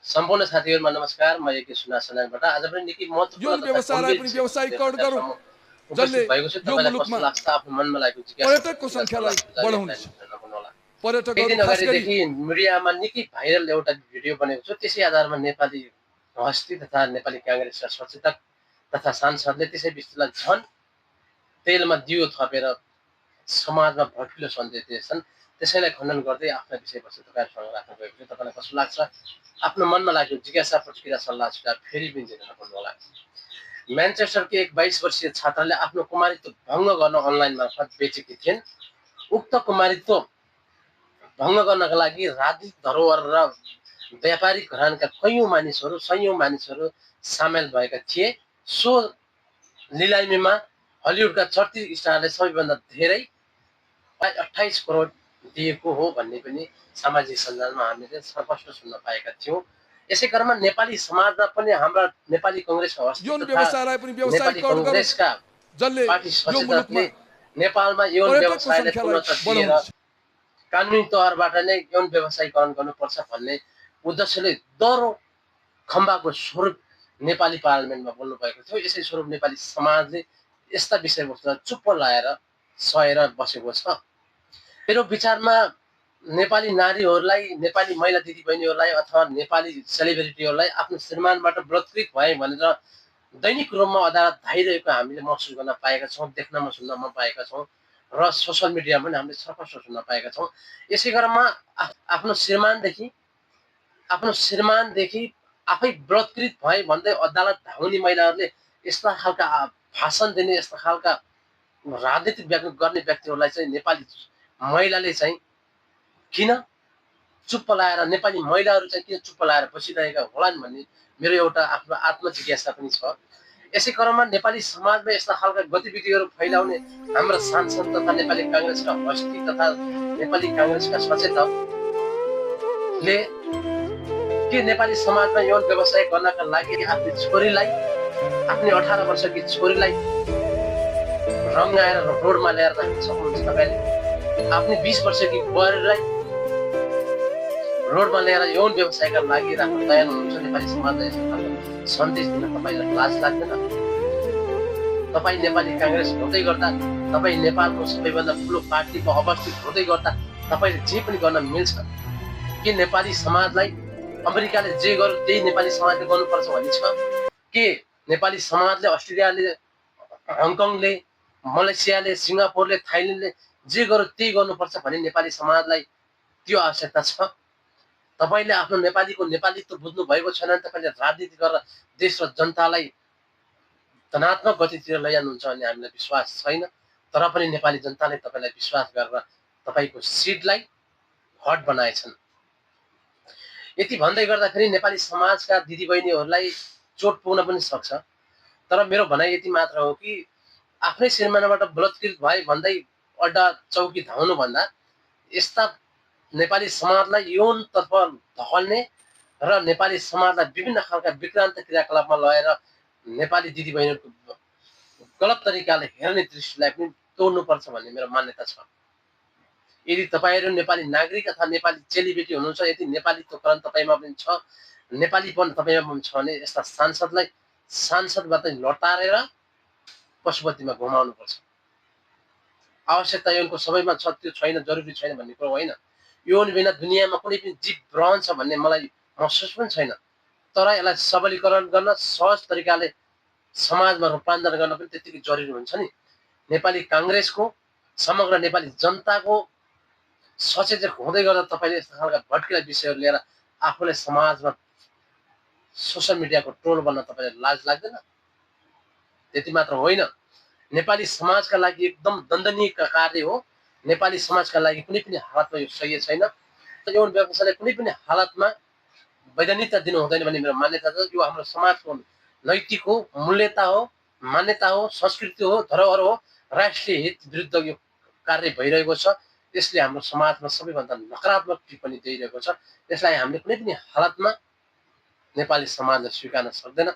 सम्पूर्ण साथीहरुमा नमस्कार। म एके सुनासनाबाट आज पनि निकै महत्त्वपूर्ण यौन तथा व्यवसायलाई गम्भीर पनि विषयवस्तु लिएर व्यावसायीकरण गरौँ, तपाईहरुसम्म जसले उपस्थित भएको छु। यो तपाईलाई कस्तो मुलुकमा लाग्छ? आफ्नो मनमा लागेको जिज्ञासा पर्यटकको प्रतिक्रिया संख्यालाई सल्लाह सुझाव बढाउनु यसलाई छ। नभुल्नुहोला। केही पर्यटकहरू दिन खास गरी अगाडिदेखि मिडियामा निकै भाइरल एउटा भिडियो बनेको छ। त्यसै आधारमा नेपाली हस्ती तथा नेपाली कांग्रेसका सचेतक तथा सांसदले त्यसै विषयलाई झन् तेलमा दियो थपेर समाजमा भड्किलो सन्देश दिएछन्। त्यसैलाई खण्डन गर्दै आफ्ना विषयवस्तु तपाईहरुसँग राख्न गएको छु। तपाईलाई कस्तो लाग्छ? आफ्नो मनमा लागेको जिज्ञासा प्रतिक्रिया सल्लाह सुझाव फेरि पनि दिन नभुल्नुहोला। म्यानचेस्टरकी एक 22 वर्षीय छात्राले आफ्नो कुमारीत्व भङ्ग गर्न अनलाइन मार्फत बेचेकी थिइन्। उक्त कुमारीत्व भङ्ग गर्नका लागि राजनीतिक धरोहर र व्यापारिक घरानाका सयौं मानिसहरू सामेल भएका थिए। सो लिलामीमा हलिउडका चर्चित स्टारले सबैभन्दा धेरै 28 करोड दिएको हो भन्ने पनि सामाजिक सञ्जालमा हामीले स्पष्ट सुन्न पाएका थियौँ। यसै क्रममा नेपाली समाजमा पनि हाम्रा नेपाली कङ्ग्रेसका हस्ती यौन तथा व्यवसायलाई पनि नेपाली व्यावसायीकरण गरौँ, कङ्ग्रेसका जसले पार्टी यो सचेतकले मुलुकमा नेपालमा यौन पर्यटकको व्यवसायलाई संख्यालाई पूर्णता दिएर बढाउनु छ। कानुनी तहबाट नै यौन व्यवसायीकरण गर्नुपर्छ भन्ने उद्देश्यले दह्रो खम्बाको स्वरूप नेपाली पार्लिमेन्टमा बोल्नु भएको थियो। यसै स्वरूप नेपाली समाजले यस्ता विषयवस्तुलाई चुप्प लाएर सहेर बसेको छ। मेरो विचारमा नेपाली नारीहरूलाई, नेपाली महिला दिदीबहिनीहरूलाई अथवा नेपाली सेलिब्रिटीहरूलाई आफ्नो श्रीमानबाट बलात्कृत भए भनेर दैनिक रूपमा अदालत धाइरहेको हामीले महसुस गर्न पाएका छौँ, देख्नमा सुन्नमा पाएका छौँ र सोसल मिडियामा पनि हामीले स्पष्ट सुन्न पाएका छौँ। यसै क्रममा आफ्नो श्रीमानदेखि आफै बलात्कृत भए भन्दै अदालत धाउने महिलाहरूले यस्ता खालका भाषण दिने, यस्ता खालका राजनीतिक गर्ने व्यक्तिहरूलाई चाहिँ नेपाली महिलाले चाहिँ किन चुप्प लाएर, नेपाली महिलाहरू चाहिँ किन चुप्प लाएर बसिरहेका होलान् भन्ने मेरो एउटा आफ्नो आत्मजिज्ञासा पनि छ। यसै क्रममा नेपाली समाजमा यस्ता खालका गतिविधिहरू फैलाउने हाम्रा सांसद तथा नेपाली कांग्रेसका हस्ती तथा नेपाली कांग्रेसका सचेतकले के नेपाली समाजमा यौन व्यवसाय गर्नका लागि आफ्नी छोरीलाई, आफ्नी 18 वर्षकी छोरीलाई रङ्गाएर रोडमा ल्याएर राख्न सक्नुहुन्छ तपाईले? आफ्नी 20 वर्षकी बुहारीलाई रोडमा ल्याएर यौन व्यवसायका लागि राख्न तयार हुनुहुन्छ? नेपाली समाजलाई यस्तो खालको सन्देश दिन तपाईलाई लाज लाग्दैन? तपाई नेपाली कांग्रेस हुँदै गर्दा, तपाई नेपालको सबैभन्दा ठुलो पार्टीमा अवस्थित हुँदै गर्दा तपाईले जे पनि गर्न मिल्छ? के नेपाली समाजलाई अमेरिकाले जे गर्यो त्यही नेपाली समाजले गर्नुपर्छ भन्ने छ? के नेपाली समाजले, अस्ट्रेलियाले, हङकङले, मलेसियाले, सिङ्गापुरले, थाइल्यान्डले जे गर्यो त्यही गर्नुपर्छ भन्ने नेपाली समाजलाई त्यो आवश्यकता छ? तपाईले आफ्नो नेपालीको नेपालीत्व बुझ्नु भएको छैन भने तपाईले राजनीति गरेर देश र जनतालाई धनात्मक गतितिर लैजानुहुन्छ भन्ने हामीलाई विश्वास छैन। तर पनि नेपाली जनताले तपाईलाई विश्वास गरेर तपाईको सिटलाई हट बनाएछन्। यति भन्दै गर्दाखेरि नेपाली समाजका दिदीबहिनीहरूलाई चोट पुग्न पनि सक्छ। तर मेरो भनाइ यति मात्र हो कि आफ्नै श्रीमानबाट बलात्कृत भए भन्दै अड्डा चौकी धाउनु भन्दा यस्ता नेपाली समाजलाई यौनतर्फ धकेल्ने र नेपाली समाजलाई विभिन्न खालका विक्रान्त क्रियाकलापमा लगेर नेपाली दिदीबहिनीहरूको गलत तरिकाले हेर्ने दृष्टिलाई पनि तोड्नुपर्छ भन्ने मेरो मान्यता छ। यदि तपाईहरु नेपाली नागरिक अथवा नेपाली चेलीबेटी हुनुहुन्छ, यदि नेपालीत्वकरण तपाईमा पनि छ, नेपालीपन तपाईमा पनि छ भने यस्ता सांसदबाट लतारेर पशुपतिमा घुमाउनुपर्छ। आवश्यकता यौनको सबैमा छ, त्यो छैन, जरुरी छैन भन्ने कुरो होइन। यौन बिना दुनियाँमा कुनै पनि जीव रहन्छ भन्ने मलाई महसुस पनि छैन। तर यसलाई सबलीकरण गर्न, सहज तरिकाले समाजमा रूपान्तरण गर्न पनि त्यतिकै जरुरी हुन्छ नि। नेपाली कांग्रेसको, समग्र नेपाली जनताको सचेतक हुँदै गर्दा तपाईले यस्ता खालका भड्किला विषयहरू लिएर आफूलाई समाजमा सोसल मिडियाको ट्रोल बन्न तपाईलाई लाज लाग्दैन? त्यति मात्र होइन, नेपाली समाजका लागि एकदम दण्डनीय कार्य हो। नेपाली समाजका लागि कुनै पनि हालतमा यो सही छैन। यौन व्यवसायलाई कुनै पनि हालतमा वैधानिकता दिनु हुँदैन भन्ने मेरो मान्यता छ। यो हाम्रो समाजको नैतिक हो, मूल्यता हो, मान्यता हो, संस्कृति हो, धरोहर हो। राष्ट्रिय हित विरुद्ध यो कार्य भइरहेको छ। यसले हाम्रो समाजमा सबैभन्दा नकारात्मक टिप्पणी दिइरहेको छ। यसलाई हामीले कुनै पनि हालतमा नेपाली समाजले स्वीकार्न सक्दैन।